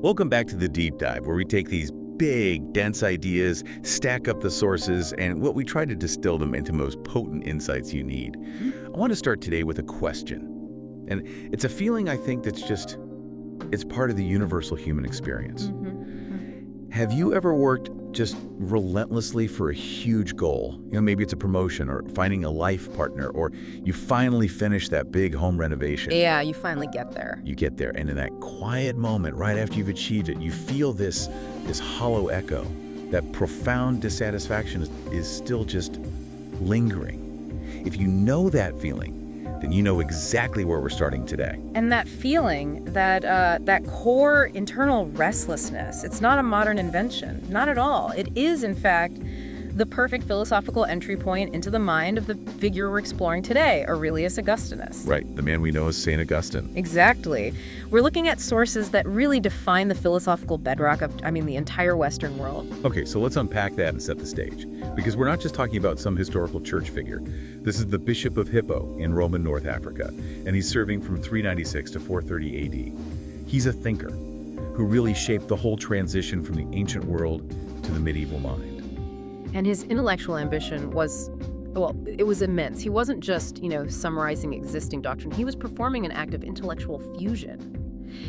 Welcome back to the Deep Dive, where we take these big, dense ideas, stack up the sources, and we try to distill them into most potent insights you need. I want to start today with a question. And it's a feeling I think that's it's part of the universal human experience. Have you ever worked just relentlessly for a huge goal? Maybe it's a promotion or finding a life partner, or you finally finish that big home renovation. Yeah, you finally get there. You get there, and in that quiet moment, right after you've achieved it, you feel this hollow echo. That profound dissatisfaction is still just lingering. If you know that feeling, then you know exactly where we're starting today. And that feeling, that core internal restlessness, it's not a modern invention, not at all. It is, in fact, the perfect philosophical entry point into the mind of the figure we're exploring today, Aurelius Augustinus. Right, the man we know as Saint Augustine. Exactly. We're looking at sources that really define the philosophical bedrock of, the entire Western world. Okay, so let's unpack that and set the stage. Because we're not just talking about some historical church figure. This is the Bishop of Hippo in Roman North Africa, and he's serving from 396 to 430 AD. He's a thinker who really shaped the whole transition from the ancient world to the medieval mind. And his intellectual ambition was, it was immense. He wasn't just, summarizing existing doctrine. He was performing an act of intellectual fusion.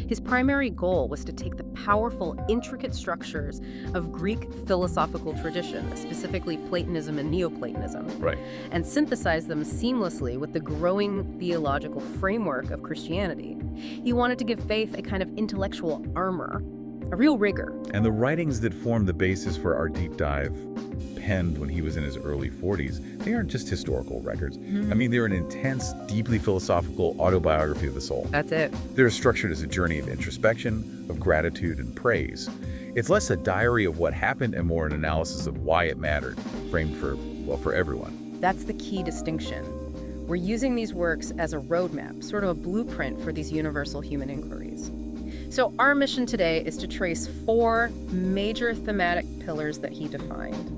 His primary goal was to take the powerful, intricate structures of Greek philosophical tradition, specifically Platonism and Neoplatonism, right, and synthesize them seamlessly with the growing theological framework of Christianity. He wanted to give faith a kind of intellectual armor, a real rigor. And the writings that form the basis for our deep dive, penned when he was in his early 40s, they aren't just historical records. They're an intense, deeply philosophical autobiography of the soul. That's it. They're structured as a journey of introspection, of gratitude, and praise. It's less a diary of what happened and more an analysis of why it mattered, framed for everyone. That's the key distinction. We're using these works as a roadmap, sort of a blueprint for these universal human inquiries. So our mission today is to trace 4 major thematic pillars that he defined.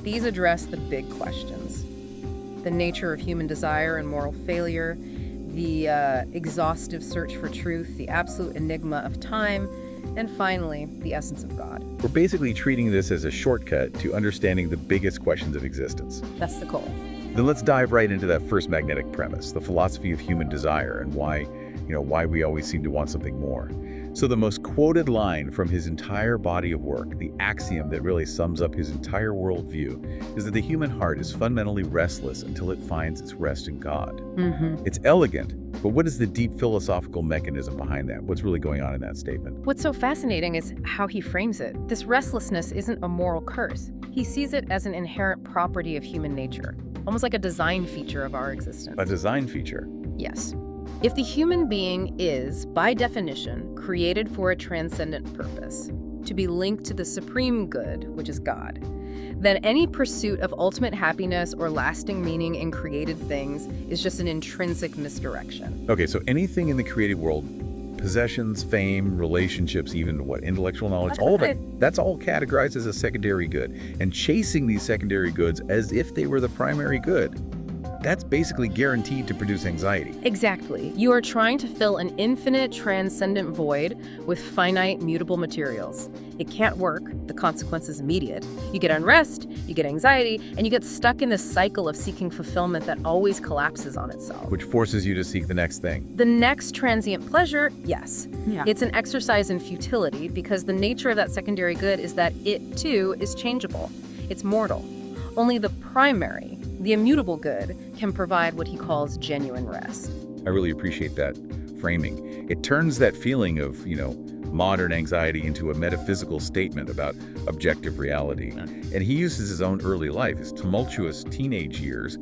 These address the big questions: the nature of human desire and moral failure, the exhaustive search for truth, the absolute enigma of time, and finally, the essence of God. We're basically treating this as a shortcut to understanding the biggest questions of existence. That's the goal. Then let's dive right into that first magnetic premise, the philosophy of human desire, and why we always seem to want something more. So the most quoted line from his entire body of work, the axiom that really sums up his entire worldview, is that the human heart is fundamentally restless until it finds its rest in God. It's elegant, but what is the deep philosophical mechanism behind that? What's really going on in that statement? What's so fascinating is how he frames it. This restlessness isn't a moral curse. He sees it as an inherent property of human nature, almost like a design feature of our existence. A design feature? Yes. If the human being is, by definition, created for a transcendent purpose, to be linked to the supreme good, which is God, then any pursuit of ultimate happiness or lasting meaning in created things is just an intrinsic misdirection. Okay, so anything in the created world, possessions, fame, relationships, even intellectual knowledge, all of it, that's all categorized as a secondary good. And chasing these secondary goods as if they were the primary good, that's basically guaranteed to produce anxiety. Exactly. You are trying to fill an infinite, transcendent void with finite, mutable materials. It can't work. The consequence is immediate. You get unrest, you get anxiety, and you get stuck in this cycle of seeking fulfillment that always collapses on itself. Which forces you to seek the next thing. The next transient pleasure, yes. Yeah. It's an exercise in futility because the nature of that secondary good is that it, too, is changeable. It's mortal. Only the primary, the immutable good, can provide what he calls genuine rest. I really appreciate that framing. It turns that feeling of, modern anxiety into a metaphysical statement about objective reality. And he uses his own early life, his tumultuous teenage years,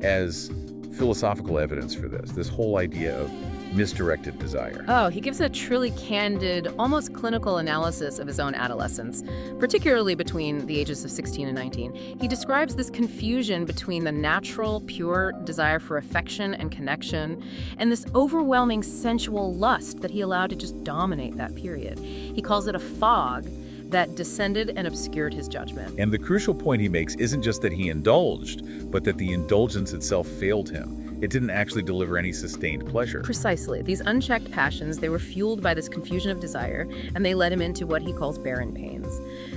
as philosophical evidence for this whole idea of misdirected desire. Oh, he gives a truly candid, almost clinical analysis of his own adolescence, particularly between the ages of 16 and 19. He describes this confusion between the natural, pure desire for affection and connection and this overwhelming sensual lust that he allowed to just dominate that period. He calls it a fog that descended and obscured his judgment. And the crucial point he makes isn't just that he indulged, but that the indulgence itself failed him. It didn't actually deliver any sustained pleasure. Precisely. These unchecked passions, they were fueled by this confusion of desire, and they led him into what he calls barren pains.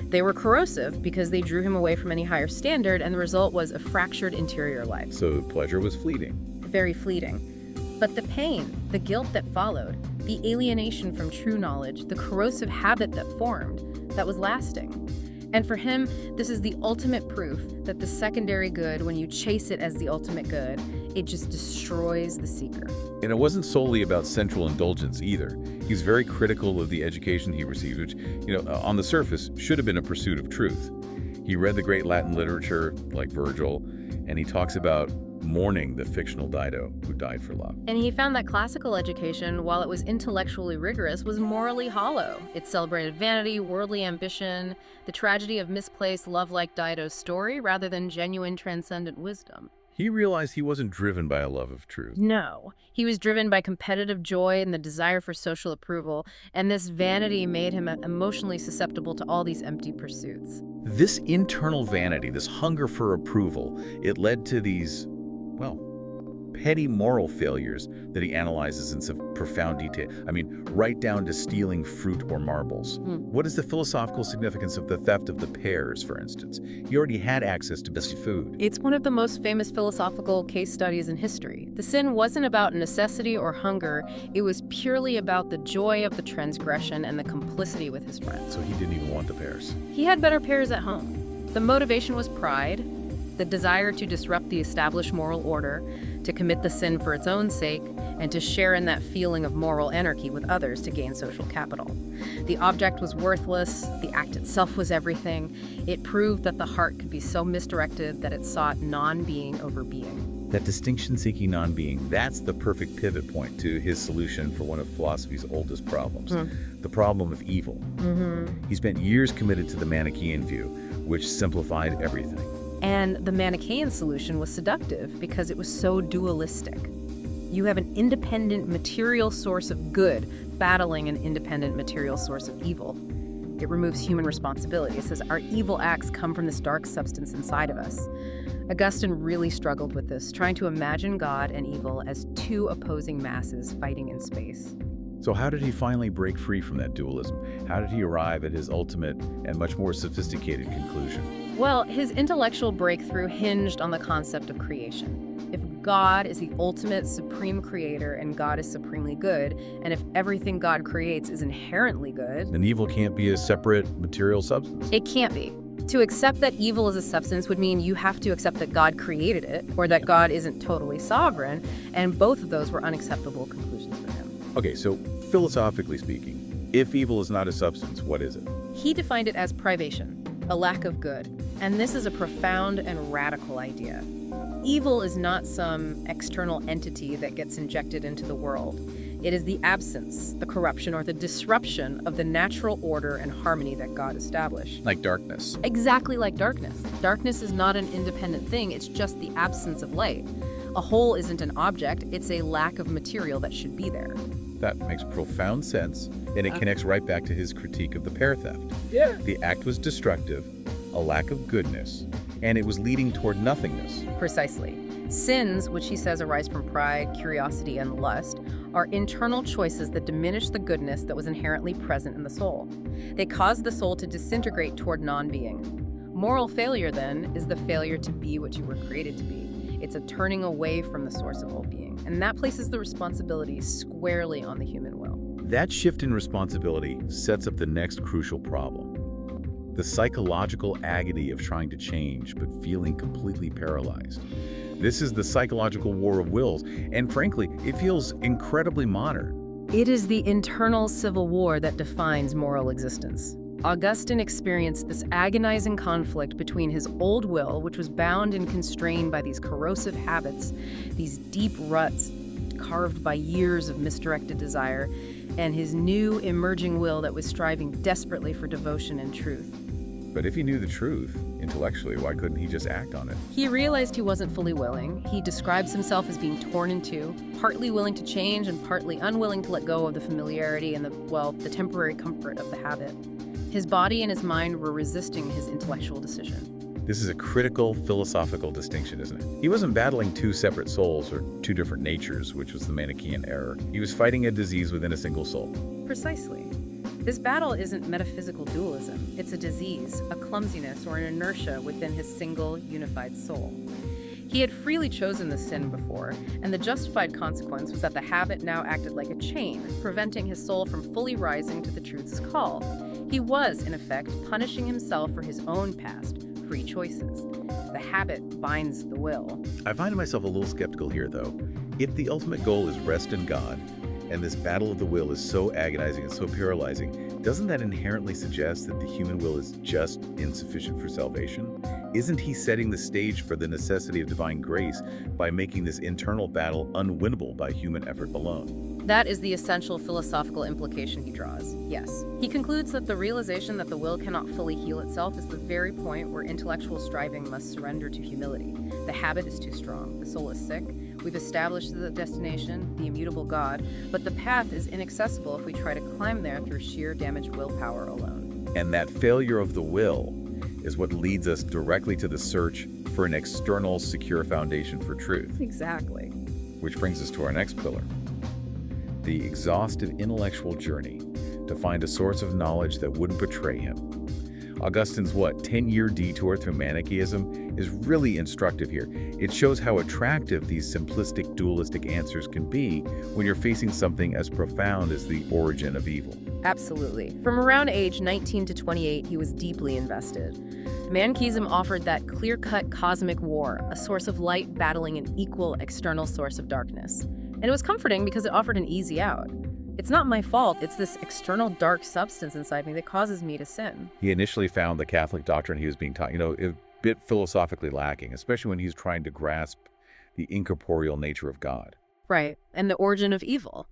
They were corrosive because they drew him away from any higher standard, and the result was a fractured interior life. So pleasure was fleeting. Very fleeting. But the pain, the guilt that followed, the alienation from true knowledge, the corrosive habit that formed, that was lasting. And for him, this is the ultimate proof that the secondary good, when you chase it as the ultimate good, it just destroys the seeker. And it wasn't solely about sensual indulgence either. He's very critical of the education he received, which, on the surface, should have been a pursuit of truth. He read the great Latin literature, like Virgil, and he talks about mourning the fictional Dido who died for love. And he found that classical education, while it was intellectually rigorous, was morally hollow. It celebrated vanity, worldly ambition, the tragedy of misplaced love like Dido's story, rather than genuine transcendent wisdom. He realized he wasn't driven by a love of truth. No. He was driven by competitive joy and the desire for social approval, and this vanity made him emotionally susceptible to all these empty pursuits. This internal vanity, this hunger for approval, it led to these, petty moral failures that he analyzes in some profound detail. Right down to stealing fruit or marbles. What is the philosophical significance of the theft of the pears, for instance? He already had access to best food. It's one of the most famous philosophical case studies in history. The sin wasn't about necessity or hunger. It was purely about the joy of the transgression and the complicity with his friends. So he didn't even want the pears. He had better pears at home. The motivation was pride, the desire to disrupt the established moral order, to commit the sin for its own sake, and to share in that feeling of moral anarchy with others to gain social capital. The object was worthless, the act itself was everything. It proved that the heart could be so misdirected that it sought non-being over being. That distinction-seeking non-being, that's the perfect pivot point to his solution for one of philosophy's oldest problems, the problem of evil. He spent years committed to the Manichaean view, which simplified everything. And the Manichaean solution was seductive because it was so dualistic. You have an independent material source of good battling an independent material source of evil. It removes human responsibility. It says our evil acts come from this dark substance inside of us. Augustine really struggled with this, trying to imagine God and evil as two opposing masses fighting in space. So how did he finally break free from that dualism? How did he arrive at his ultimate and much more sophisticated conclusion? Well, his intellectual breakthrough hinged on the concept of creation. If God is the ultimate supreme creator and God is supremely good, and if everything God creates is inherently good, then evil can't be a separate material substance. It can't be. To accept that evil is a substance would mean you have to accept that God created it, or that God isn't totally sovereign, and both of those were unacceptable conclusions for him. Okay, so philosophically speaking, if evil is not a substance, what is it? He defined it as privation, a lack of good. And this is a profound and radical idea. Evil is not some external entity that gets injected into the world. It is the absence, the corruption, or the disruption of the natural order and harmony that God established. Like darkness. Exactly like darkness. Darkness is not an independent thing, it's just the absence of light. A hole isn't an object, it's a lack of material that should be there. That makes profound sense, and it connects right back to his critique of the pear theft. Yeah. The act was destructive, a lack of goodness, and it was leading toward nothingness. Precisely. Sins, which he says arise from pride, curiosity, and lust, are internal choices that diminish the goodness that was inherently present in the soul. They cause the soul to disintegrate toward non-being. Moral failure, then, is the failure to be what you were created to be. It's a turning away from the source of all being, and that places the responsibility squarely on the human will. That shift in responsibility sets up the next crucial problem. The psychological agony of trying to change but feeling completely paralyzed. This is the psychological war of wills, and frankly, it feels incredibly modern. It is the internal civil war that defines moral existence. Augustine experienced this agonizing conflict between his old will, which was bound and constrained by these corrosive habits, these deep ruts carved by years of misdirected desire, and his new emerging will that was striving desperately for devotion and truth. But if he knew the truth, intellectually, why couldn't he just act on it? He realized he wasn't fully willing. He describes himself as being torn in two, partly willing to change and partly unwilling to let go of the familiarity and the temporary comfort of the habit. His body and his mind were resisting his intellectual decision. This is a critical philosophical distinction, isn't it? He wasn't battling two separate souls or two different natures, which was the Manichaean error. He was fighting a disease within a single soul. Precisely. This battle isn't metaphysical dualism. It's a disease, a clumsiness, or an inertia within his single, unified soul. He had freely chosen the sin before, and the justified consequence was that the habit now acted like a chain, preventing his soul from fully rising to the truth's call. He was, in effect, punishing himself for his own past, free choices. The habit binds the will. I find myself a little skeptical here, though. If the ultimate goal is rest in God, and this battle of the will is so agonizing and so paralyzing, doesn't that inherently suggest that the human will is just insufficient for salvation? Isn't he setting the stage for the necessity of divine grace by making this internal battle unwinnable by human effort alone? That is the essential philosophical implication he draws, yes. He concludes that the realization that the will cannot fully heal itself is the very point where intellectual striving must surrender to humility. The habit is too strong, the soul is sick, we've established the destination, the immutable God, but the path is inaccessible if we try to climb there through sheer damaged willpower alone. And that failure of the will is what leads us directly to the search for an external, secure foundation for truth. Exactly. Which brings us to our next pillar, the exhaustive intellectual journey to find a source of knowledge that wouldn't betray him. Augustine's 10-year detour through Manichaeism is really instructive here. It shows how attractive these simplistic, dualistic answers can be when you're facing something as profound as the origin of evil. Absolutely. From around age 19 to 28, he was deeply invested. Manichaeism offered that clear-cut cosmic war, a source of light battling an equal external source of darkness. And it was comforting because it offered an easy out. It's not my fault, it's this external dark substance inside me that causes me to sin. He initially found the Catholic doctrine he was being taught, a bit philosophically lacking, especially when he's trying to grasp the incorporeal nature of God. Right, and the origin of evil.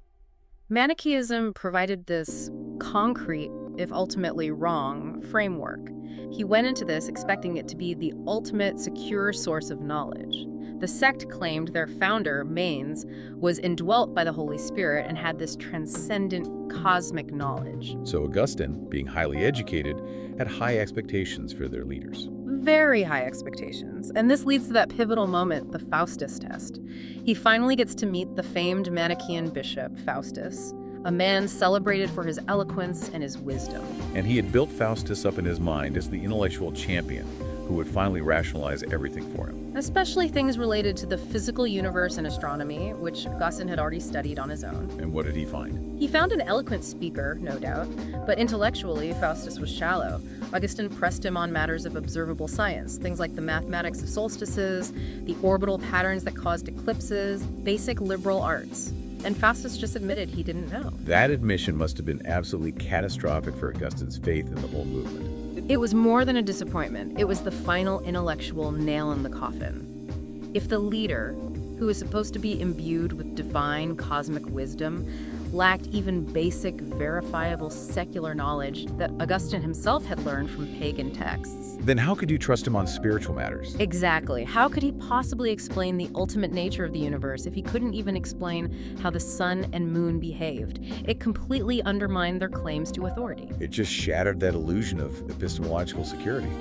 Manichaeism provided this concrete, if ultimately wrong, framework. He went into this expecting it to be the ultimate secure source of knowledge. The sect claimed their founder, Manes, was indwelt by the Holy Spirit and had this transcendent cosmic knowledge. So Augustine, being highly educated, had high expectations for their leaders. Very high expectations. And this leads to that pivotal moment, the Faustus test. He finally gets to meet the famed Manichaean bishop, Faustus, a man celebrated for his eloquence and his wisdom. And he had built Faustus up in his mind as the intellectual champion who would finally rationalize everything for him. Especially things related to the physical universe and astronomy, which Augustine had already studied on his own. And what did he find? He found an eloquent speaker, no doubt, but intellectually, Faustus was shallow. Augustine pressed him on matters of observable science, things like the mathematics of solstices, the orbital patterns that caused eclipses, basic liberal arts. And Faustus just admitted he didn't know. That admission must have been absolutely catastrophic for Augustine's faith in the whole movement. It was more than a disappointment. It was the final intellectual nail in the coffin. If the leader, who is supposed to be imbued with divine cosmic wisdom, lacked even basic, verifiable secular knowledge that Augustine himself had learned from pagan texts, then how could you trust him on spiritual matters? Exactly. How could he possibly explain the ultimate nature of the universe if he couldn't even explain how the sun and moon behaved? It completely undermined their claims to authority. It just shattered that illusion of epistemological security.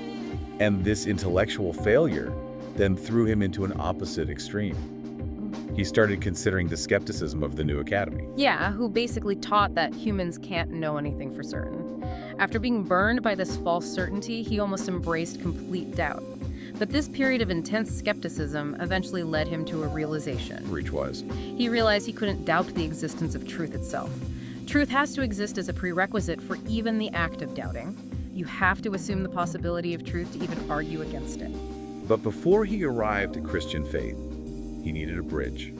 And this intellectual failure then threw him into an opposite extreme. He started considering the skepticism of the new academy. Yeah, who basically taught that humans can't know anything for certain. After being burned by this false certainty, he almost embraced complete doubt. But this period of intense skepticism eventually led him to a realization. Which was? He realized he couldn't doubt the existence of truth itself. Truth has to exist as a prerequisite for even the act of doubting. You have to assume the possibility of truth to even argue against it. But before he arrived at Christian faith, he needed a bridge.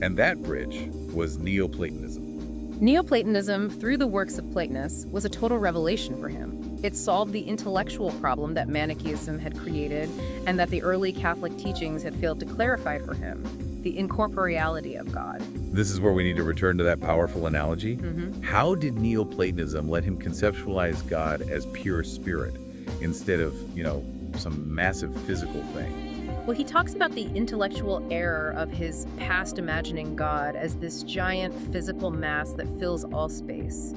And that bridge was Neoplatonism. Neoplatonism, through the works of Plotinus, was a total revelation for him. It solved the intellectual problem that Manichaeism had created and that the early Catholic teachings had failed to clarify for him, the incorporeality of God. This is where we need to return to that powerful analogy. How did Neoplatonism let him conceptualize God as pure spirit instead of, some massive physical thing? Well, he talks about the intellectual error of his past imagining God as this giant physical mass that fills all space.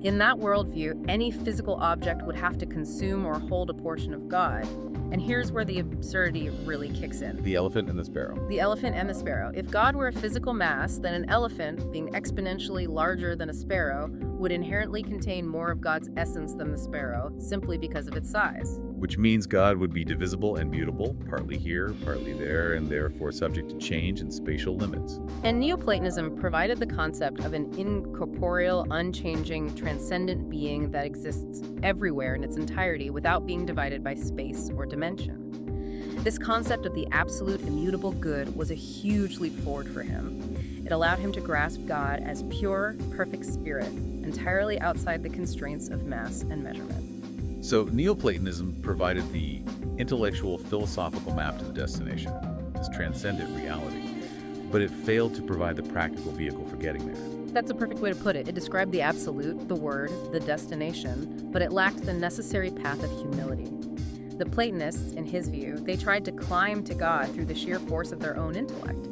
In that worldview, any physical object would have to consume or hold a portion of God. And here's where the absurdity really kicks in. The elephant and the sparrow. The elephant and the sparrow. If God were a physical mass, then an elephant, being exponentially larger than a sparrow, would inherently contain more of God's essence than the sparrow, simply because of its size. Which means God would be divisible and mutable, partly here, partly there, and therefore subject to change and spatial limits. And Neoplatonism provided the concept of an incorporeal, unchanging, transcendent being that exists everywhere in its entirety without being divided by space or dimension. This concept of the absolute immutable good was a huge leap forward for him. It allowed him to grasp God as pure, perfect spirit, entirely outside the constraints of mass and measurement. So Neoplatonism provided the intellectual, philosophical map to the destination, this transcendent reality, but it failed to provide the practical vehicle for getting there. That's a perfect way to put it. It described the absolute, the word, the destination, but it lacked the necessary path of humility. The Platonists, in his view, they tried to climb to God through the sheer force of their own intellect,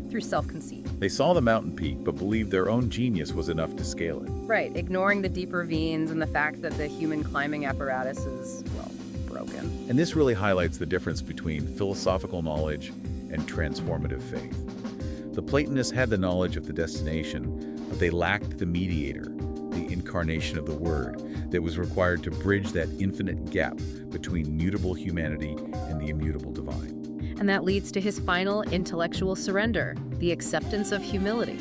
through self-conceit. They saw the mountain peak, but believed their own genius was enough to scale it. Right, ignoring the deep ravines and the fact that the human climbing apparatus is, well, broken. And this really highlights the difference between philosophical knowledge and transformative faith. The Platonists had the knowledge of the destination, but they lacked the mediator, the incarnation of the Word, that was required to bridge that infinite gap between mutable humanity and the immutable divine. And that leads to his final intellectual surrender, the acceptance of humility.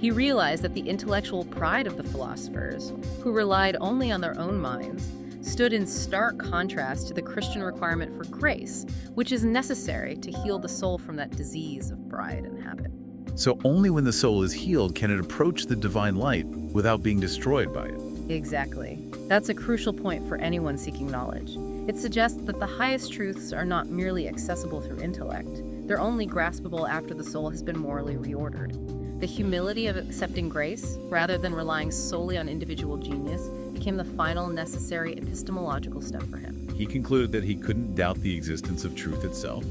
He realized that the intellectual pride of the philosophers, who relied only on their own minds, stood in stark contrast to the Christian requirement for grace, which is necessary to heal the soul from that disease of pride and habit. So only when the soul is healed can it approach the divine light without being destroyed by it. Exactly. That's a crucial point for anyone seeking knowledge. It suggests that the highest truths are not merely accessible through intellect. They're only graspable after the soul has been morally reordered. The humility of accepting grace, rather than relying solely on individual genius, became the final necessary epistemological step for him. He concluded that he couldn't doubt the existence of truth itself,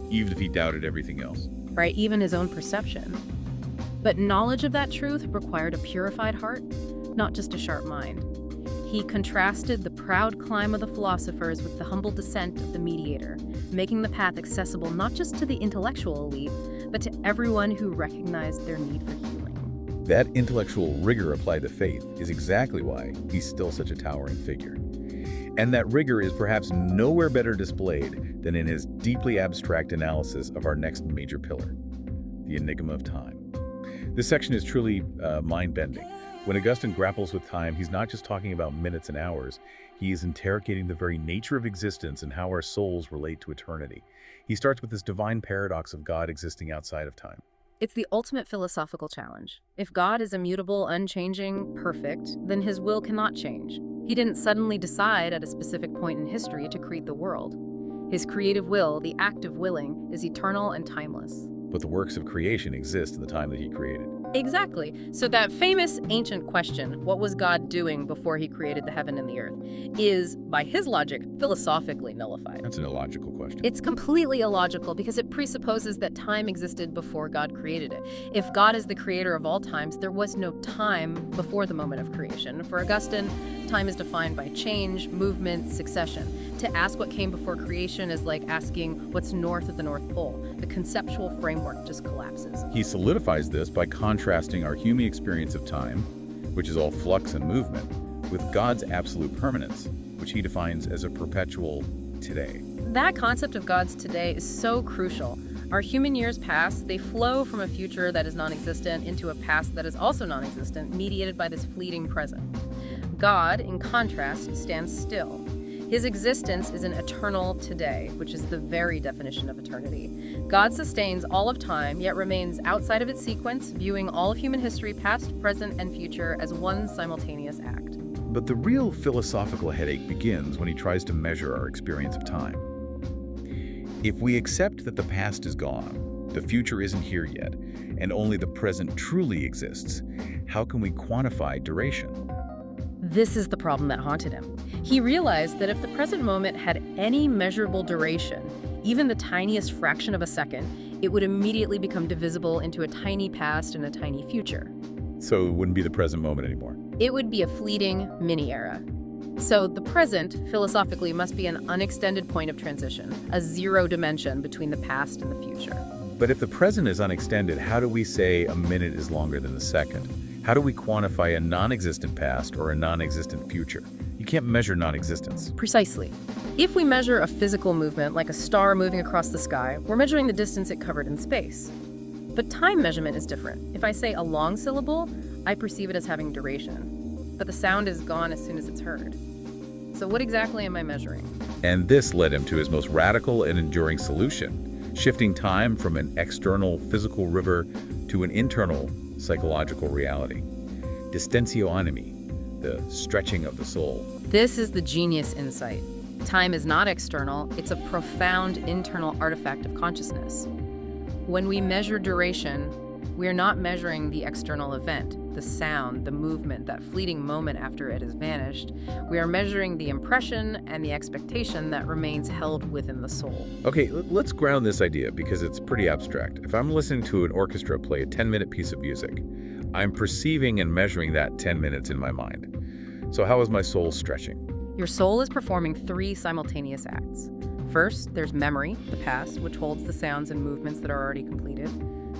even if he doubted everything else. Right, even his own perception. But knowledge of that truth required a purified heart, not just a sharp mind. He contrasted the proud climb of the philosophers with the humble descent of the mediator, making the path accessible not just to the intellectual elite, but to everyone who recognized their need for healing. That intellectual rigor applied to faith is exactly why he's still such a towering figure. And that rigor is perhaps nowhere better displayed than in his deeply abstract analysis of our next major pillar, the enigma of time. This section is truly mind-bending. When Augustine grapples with time, he's not just talking about minutes and hours. He is interrogating the very nature of existence and how our souls relate to eternity. He starts with this divine paradox of God existing outside of time. It's the ultimate philosophical challenge. If God is immutable, unchanging, perfect, then his will cannot change. He didn't suddenly decide at a specific point in history to create the world. His creative will, the act of willing, is eternal and timeless. But the works of creation exist in the time that he created. Exactly. So that famous ancient question, what was God doing before he created the heaven and the earth, is, by his logic, philosophically nullified. That's an illogical question. It's completely illogical because it presupposes that time existed before God created it. If God is the creator of all times, there was no time before the moment of creation. For Augustine, time is defined by change, movement, succession. To ask what came before creation is like asking what's north of the North Pole. The conceptual framework just collapses. He solidifies this by contrasting our human experience of time, which is all flux and movement, with God's absolute permanence, which he defines as a perpetual today. That concept of God's today is so crucial. Our human years pass, they flow from a future that is non-existent into a past that is also non-existent, mediated by this fleeting present. God, in contrast, stands still. His existence is an eternal today, which is the very definition of eternity. God sustains all of time, yet remains outside of its sequence, viewing all of human history, past, present, and future, as one simultaneous act. But the real philosophical headache begins when he tries to measure our experience of time. If we accept that the past is gone, the future isn't here yet, and only the present truly exists, how can we quantify duration? This is the problem that haunted him. He realized that if the present moment had any measurable duration, even the tiniest fraction of a second, it would immediately become divisible into a tiny past and a tiny future. So it wouldn't be the present moment anymore. It would be a fleeting mini-era. So the present, philosophically, must be an unextended point of transition, a zero dimension between the past and the future. But if the present is unextended, how do we say a minute is longer than a second? How do we quantify a non-existent past or a non-existent future? You can't measure non-existence. Precisely. If we measure a physical movement, like a star moving across the sky, we're measuring the distance it covered in space. But time measurement is different. If I say a long syllable, I perceive it as having duration. But the sound is gone as soon as it's heard. So what exactly am I measuring? And this led him to his most radical and enduring solution, shifting time from an external physical river to an internal psychological reality. Distentio animi, the stretching of the soul. This is the genius insight. Time is not external, it's a profound internal artifact of consciousness. When we measure duration, we are not measuring the external event, the sound, the movement, that fleeting moment after it has vanished. We are measuring the impression and the expectation that remains held within the soul. Okay, let's ground this idea because it's pretty abstract. If I'm listening to an orchestra play a 10-minute piece of music, I'm perceiving and measuring that 10 minutes in my mind. So how is my soul stretching? Your soul is performing 3 simultaneous acts. First, there's memory, the past, which holds the sounds and movements that are already completed.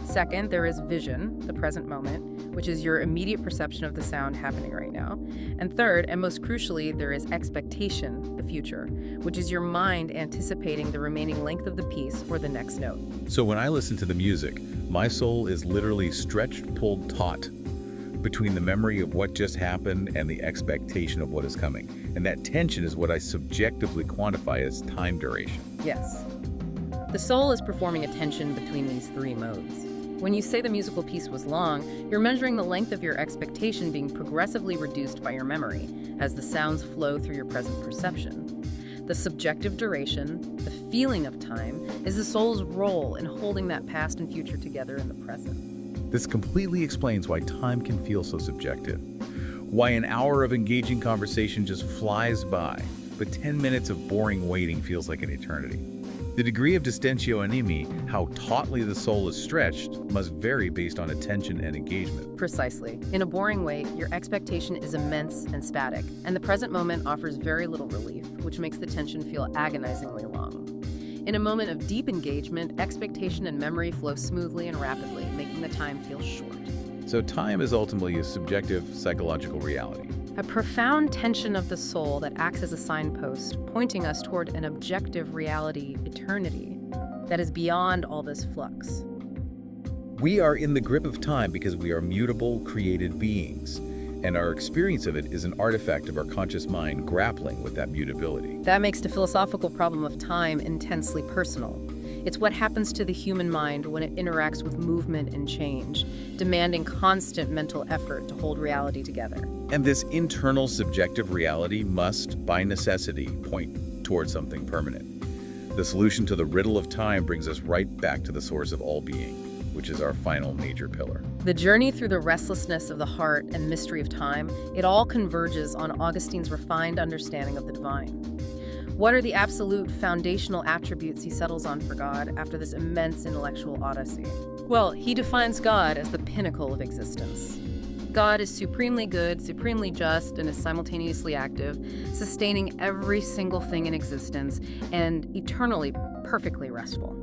Second, there is vision, the present moment, which is your immediate perception of the sound happening right now. And third, and most crucially, there is expectation, the future, which is your mind anticipating the remaining length of the piece or the next note. So when I listen to the music, my soul is literally stretched, pulled taut between the memory of what just happened and the expectation of what is coming. And that tension is what I subjectively quantify as time duration. Yes. The soul is performing a tension between these 3 modes. When you say the musical piece was long, you're measuring the length of your expectation being progressively reduced by your memory as the sounds flow through your present perception. The subjective duration, the feeling of time, is the soul's role in holding that past and future together in the present. This completely explains why time can feel so subjective. Why an hour of engaging conversation just flies by, but 10 minutes of boring waiting feels like an eternity. The degree of distentio animi, how tautly the soul is stretched, must vary based on attention and engagement. Precisely. In a boring wait, your expectation is immense and static, and the present moment offers very little relief, which makes the tension feel agonizingly long. In a moment of deep engagement, expectation and memory flow smoothly and rapidly, making the time feel short. So time is ultimately a subjective psychological reality. A profound tension of the soul that acts as a signpost, pointing us toward an objective reality, eternity, that is beyond all this flux. We are in the grip of time because we are mutable, created beings, and our experience of it is an artifact of our conscious mind grappling with that mutability. That makes the philosophical problem of time intensely personal. It's what happens to the human mind when it interacts with movement and change, demanding constant mental effort to hold reality together. And this internal subjective reality must, by necessity, point toward something permanent. The solution to the riddle of time brings us right back to the source of all being, which is our final major pillar. The journey through the restlessness of the heart and mystery of time, it all converges on Augustine's refined understanding of the divine. What are the absolute foundational attributes he settles on for God after this immense intellectual odyssey? Well, he defines God as the pinnacle of existence. God is supremely good, supremely just, and is simultaneously active, sustaining every single thing in existence, and eternally, perfectly restful.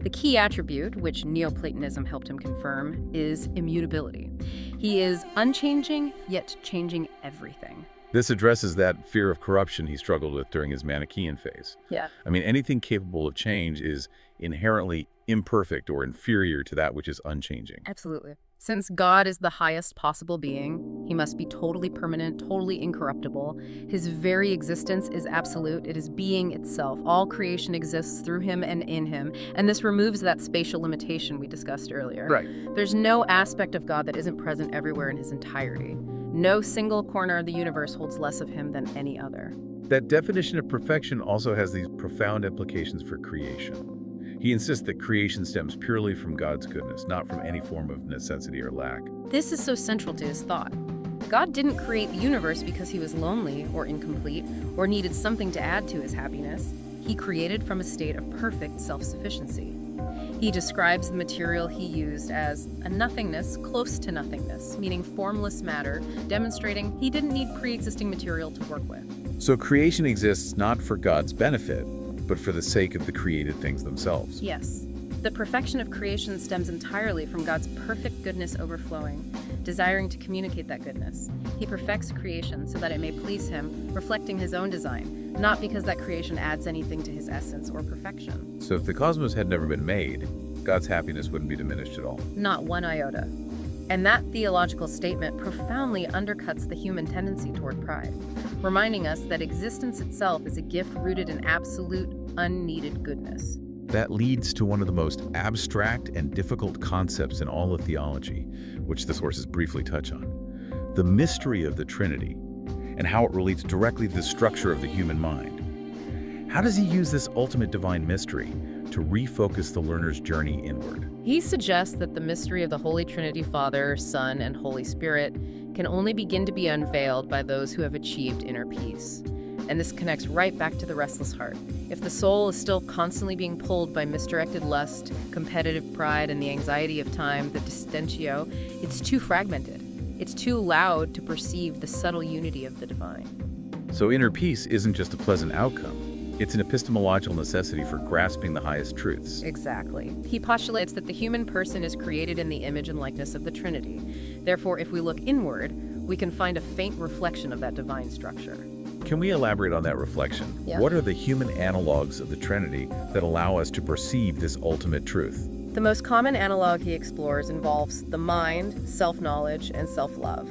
The key attribute, which Neoplatonism helped him confirm, is immutability. He is unchanging, yet changing everything. This addresses that fear of corruption he struggled with during his Manichaean phase. Yeah. I mean, anything capable of change is inherently imperfect or inferior to that which is unchanging. Absolutely. Since God is the highest possible being, he must be totally permanent, totally incorruptible. His very existence is absolute. It is being itself. All creation exists through him and in him. And this removes that spatial limitation we discussed earlier. Right. There's no aspect of God that isn't present everywhere in his entirety. No single corner of the universe holds less of him than any other. That definition of perfection also has these profound implications for creation. He insists that creation stems purely from God's goodness, not from any form of necessity or lack. This is so central to his thought. God didn't create the universe because he was lonely or incomplete or needed something to add to his happiness. He created from a state of perfect self-sufficiency. He describes the material he used as a nothingness close to nothingness, meaning formless matter, demonstrating he didn't need pre-existing material to work with. So creation exists not for God's benefit, but for the sake of the created things themselves. Yes. The perfection of creation stems entirely from God's perfect goodness overflowing, desiring to communicate that goodness. He perfects creation so that it may please him, reflecting his own design, not because that creation adds anything to his essence or perfection. So if the cosmos had never been made, God's happiness wouldn't be diminished at all. Not one iota. And that theological statement profoundly undercuts the human tendency toward pride, reminding us that existence itself is a gift rooted in absolute, unneeded goodness. That leads to one of the most abstract and difficult concepts in all of theology, which the sources briefly touch on: the mystery of the Trinity and how it relates directly to the structure of the human mind. How does he use this ultimate divine mystery to refocus the learner's journey inward? He suggests that the mystery of the Holy Trinity, Father, Son, and Holy Spirit can only begin to be unveiled by those who have achieved inner peace. And this connects right back to the restless heart. If the soul is still constantly being pulled by misdirected lust, competitive pride, and the anxiety of time, the distentio, it's too fragmented. It's too loud to perceive the subtle unity of the divine. So inner peace isn't just a pleasant outcome. It's an epistemological necessity for grasping the highest truths. Exactly. He postulates that the human person is created in the image and likeness of the Trinity. Therefore, if we look inward, we can find a faint reflection of that divine structure. Can we elaborate on that reflection? Yeah. What are the human analogs of the Trinity that allow us to perceive this ultimate truth? The most common analog he explores involves the mind, self-knowledge, and self-love.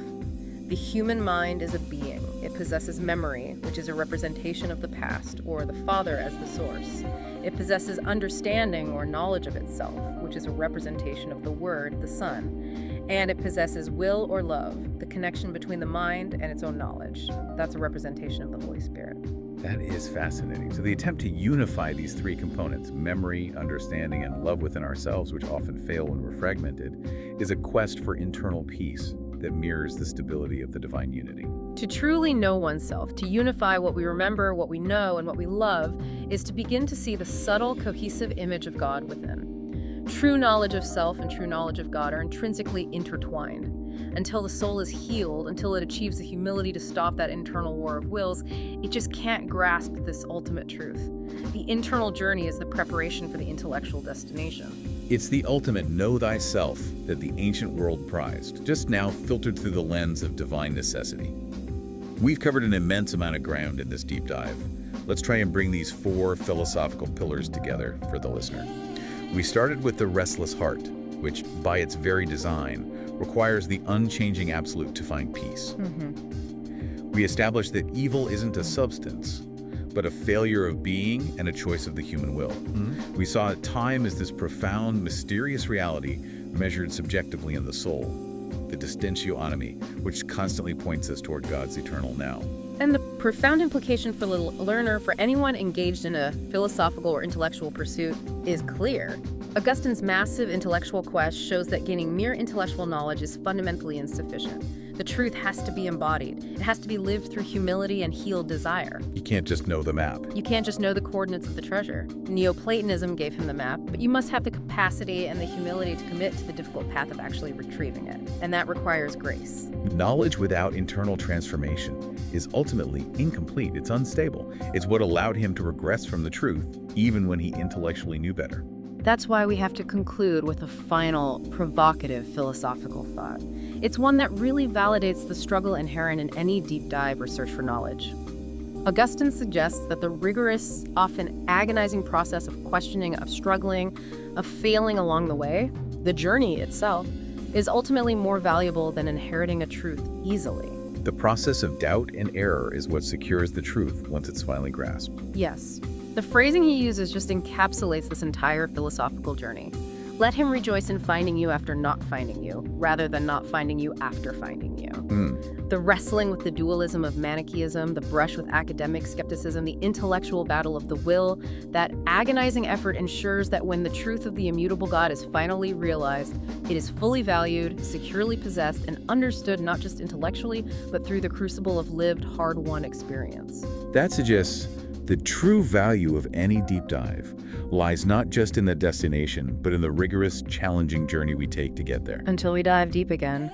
The human mind is a being. It possesses memory, which is a representation of the past, or the Father as the source. It possesses understanding or knowledge of itself, which is a representation of the Word, the Son. And it possesses will or love, the connection between the mind and its own knowledge. That's a representation of the Holy Spirit. That is fascinating. So the attempt to unify these three components, memory, understanding, and love within ourselves, which often fail when we're fragmented, is a quest for internal peace that mirrors the stability of the divine unity. To truly know oneself, to unify what we remember, what we know, and what we love, is to begin to see the subtle, cohesive image of God within. True knowledge of self and true knowledge of God are intrinsically intertwined. Until the soul is healed, until it achieves the humility to stop that internal war of wills, it just can't grasp this ultimate truth. The internal journey is the preparation for the intellectual destination. It's the ultimate know thyself that the ancient world prized, just now filtered through the lens of divine necessity. We've covered an immense amount of ground in this deep dive. Let's try and bring these four philosophical pillars together for the listener. We started with the restless heart, which, by its very design, requires the unchanging absolute to find peace. We established that evil isn't a substance, but a failure of being and a choice of the human will. We saw time as this profound, mysterious reality measured subjectively in the soul, the distentio animi, which constantly points us toward God's eternal now. And the profound implication for the learner, for anyone engaged in a philosophical or intellectual pursuit, is clear. Augustine's massive intellectual quest shows that gaining mere intellectual knowledge is fundamentally insufficient. The truth has to be embodied. It has to be lived through humility and healed desire. You can't just know the map. You can't just know the coordinates of the treasure. Neoplatonism gave him the map, but you must have the capacity and the humility to commit to the difficult path of actually retrieving it. And that requires grace. Knowledge without internal transformation is ultimately incomplete. It's unstable. It's what allowed him to regress from the truth, even when he intellectually knew better. That's why we have to conclude with a final, provocative philosophical thought. It's one that really validates the struggle inherent in any deep dive or search for knowledge. Augustine suggests that the rigorous, often agonizing process of questioning, of struggling, of failing along the way, the journey itself, is ultimately more valuable than inheriting a truth easily. The process of doubt and error is what secures the truth once it's finally grasped. Yes. The phrasing he uses just encapsulates this entire philosophical journey. Let him rejoice in finding you after not finding you, rather than not finding you after finding you. The wrestling with the dualism of Manichaeism, the brush with academic skepticism, the intellectual battle of the will, that agonizing effort ensures that when the truth of the immutable God is finally realized, it is fully valued, securely possessed, and understood not just intellectually, but through the crucible of lived, hard-won experience. That suggests The true value of any deep dive lies not just in the destination, but in the rigorous, challenging journey we take to get there. Until we dive deep again.